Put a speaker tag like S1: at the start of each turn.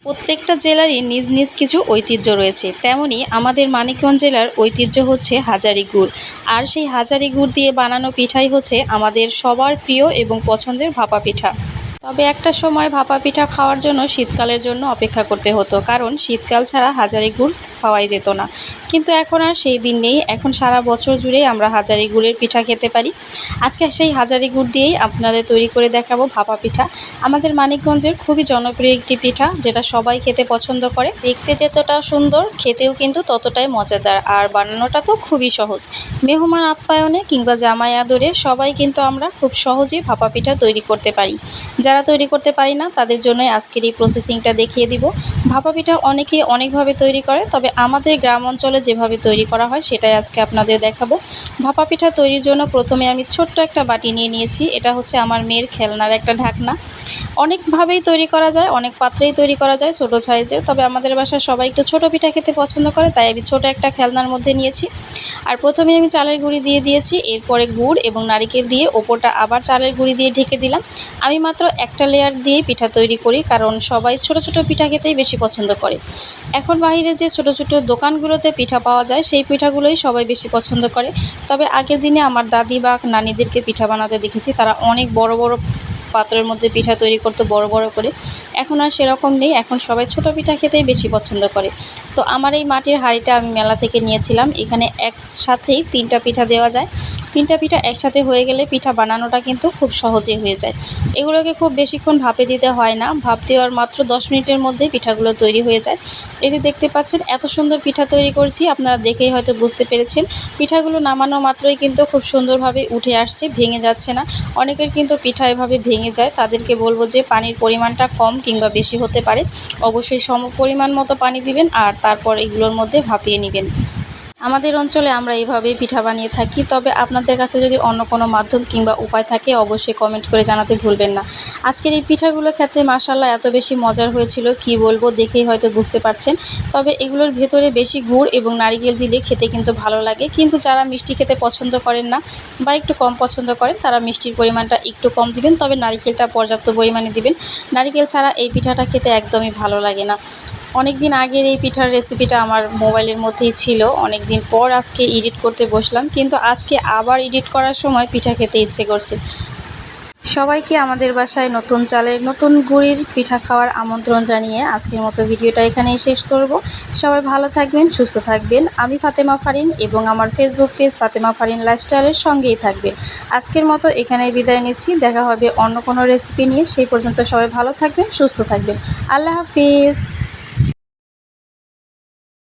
S1: প্রত্যেকটা জেলারই নিজ নিজ কিছু ঐতিহ্য রয়েছে, তেমনি আমাদের মানিকগঞ্জ জেলার ঐতিহ্য হচ্ছে হাজারি গুড়। আর সেই হাজারি গুড় দিয়ে বানানো পিঠাই হচ্ছে আমাদের সবার প্রিয় এবং পছন্দের ভাপা পিঠা। তবে একটা সময় ভাপা পিঠা খাওয়ার জন্য শীতকালের জন্য অপেক্ষা করতে হতো, কারণ শীতকাল ছাড়া হাজারি গুড় খাওয়াই যেত না। কিন্তু এখন আর সেই দিন নেই, এখন সারা বছর জুড়েই আমরা হাজারি গুড়ের পিঠা খেতে পারি। আজকে সেই হাজারি গুড় দিয়েই আপনাদের তৈরি করে দেখাবো ভাপা পিঠা। আমাদের মানিকগঞ্জের খুবই জনপ্রিয় একটি পিঠা, যেটা সবাই খেতে পছন্দ করে। দেখতে যতটা সুন্দর, খেতেও কিন্তু ততটাই মজাদার, আর বানানোটা তো খুবই সহজ। মেহমান আপ্যায়নে কিংবা জামাই আদরে সবাই কিন্তু আমরা খুব সহজেই ভাপা পিঠা তৈরি করতে পারি। যারা তৈরি করতে পারি না তাদের জন্যই আজকের এই প্রসেসিংটা দেখিয়ে দিব। ভাপা পিঠা অনেকেই অনেকভাবে তৈরি করে, তবে আমাদের গ্রাম অঞ্চলে যেভাবে তৈরি করা হয় সেটাই আজকে আপনাদের দেখাবো। ভাপা পিঠা তৈরির জন্য প্রথমে আমি ছোট্ট একটা বাটি নিয়ে নিয়েছি। এটা হচ্ছে আমার মেয়ের খেলনার একটা ঢাকনা। অনেকভাবেই তৈরি করা যায়, অনেক পাত্রেই তৈরি করা যায় ছোট সাইজের, তবে আমাদের বাসায় সবাই একটু ছোট পিঠা খেতে পছন্দ করে, তাই আমি ছোট একটা খেলনার মধ্যে নিয়েছি। আর প্রথমে আমি চালের গুঁড়ি দিয়ে দিয়েছি, এরপরে গুড় এবং নারিকেল দিয়ে ওপরটা আবার চালের গুঁড়ি দিয়ে ঢেকে দিলাম। আমি মাত্র একটা লেয়ার দিয়েই পিঠা তৈরি করি, কারণ সবাই ছোট ছোট পিঠা খেতেই বেশি পছন্দ করে। এখন বাইরে যে ছোট ছোট দোকানগুলোতে পিঠা পাওয়া যায় সেই পিঠাগুলোই সবাই বেশি পছন্দ করে। তবে আগের দিনে আমার দাদি বা নানিদেরকে পিঠা বানাতে দেখেছি, তারা অনেক বড় বড় পাত্রের মধ্যে পিঠা তৈরি করতে বড় বড় করে। এখন আর সেরকম নেই, এখন সবাই ছোট পিঠা খেতেই বেশি পছন্দ করে। তো আমার এই মাটির হাঁড়িটা আমি মেলা থেকে নিয়েছিলাম। এখানে একসাথেই 3টা পিঠা দেওয়া যায়। 3টা পিঠা একসাথে হয়ে গেলে পিঠা বানানোটা কিন্তু খুব সহজেই হয়ে যায়। এগুলোকে খুব বেশিক্ষণ ভাপে দিতে হয় না, ভাপ দেওয়ার মাত্র 10 মিনিটের মধ্যেই পিঠাগুলো তৈরি হয়ে যায়। এই যে দেখতে পাচ্ছেন এত সুন্দর পিঠা তৈরি করছি, আপনারা দেখেই হয়তো বুঝতে পেরেছেন। পিঠাগুলো নামানো মাত্রই কিন্তু খুব সুন্দরভাবে উঠে আসছে, ভেঙে যাচ্ছে না। অনেকের কিন্তু পিঠা এভাবে ভেঙে যায়, তাদেরকে বলবো যে পানির পরিমাণটা কম কিংবা বেশি হতে পারে। অবশ্যই সম পরিমাণ মতো পানি দিবেন, আর তারপর এগুলোর মধ্যে ভাপিয়ে নেবেন। আমাদের অঞ্চলে আমরা এইভাবেই পিঠা বানিয়ে থাকি। তবে আপনাদের কাছে যদি অন্য কোনো মাধ্যম কিংবা উপায় থাকে অবশ্যই কমেন্ট করে জানাতে ভুলবেন না। আজকের এই পিঠাগুলো খেতে মাশাআল্লাহ এত বেশি মজার হয়েছিল, কি বলবো, দেখেই হয়তো বুঝতে পারছেন। তবে এগুলোর ভেতরে বেশি গুড় এবং নারিকেল দিলে খেতে কিন্তু ভালো লাগে, কিন্তু যারা মিষ্টি খেতে পছন্দ করেন না বা একটু কম পছন্দ করেন তারা মিষ্টির পরিমাণটা একটু কম দিবেন, তবে নারিকেলটা পর্যাপ্ত পরিমাণে দিবেন। নারিকেল ছাড়া এই পিঠাটা খেতে একদমই ভালো লাগে না। অনেক দিন আগের এই পিঠার রেসিপিটা আমার মোবাইলের মধ্যেই ছিল, অনেক দিন পর আজকে এডিট করতে বসলাম, কিন্তু আজকে আবার এডিট করার সময় পিঠা খেতে ইচ্ছে করছে। সবাইকে আমাদের বাসায় নতুন চালের নতুন গুড়ির পিঠা খাওয়ার আমন্ত্রণ জানিয়ে আজকের মতো ভিডিওটা এখানেই শেষ করব। সবাই ভালো থাকবেন, সুস্থ থাকবেন। আমি ফাতেমা ফারিন এবং আমার ফেসবুক পেজ ফাতেমা ফারিন লাইফস্টাইলের সঙ্গেই থাকবেন। আজকের মতো এখানেই বিদায় নিচ্ছি, দেখা হবে অন্য কোনো রেসিপি নিয়ে। সেই পর্যন্ত সবাই ভালো থাকবেন, সুস্থ থাকবেন। আল্লাহ হাফিজ।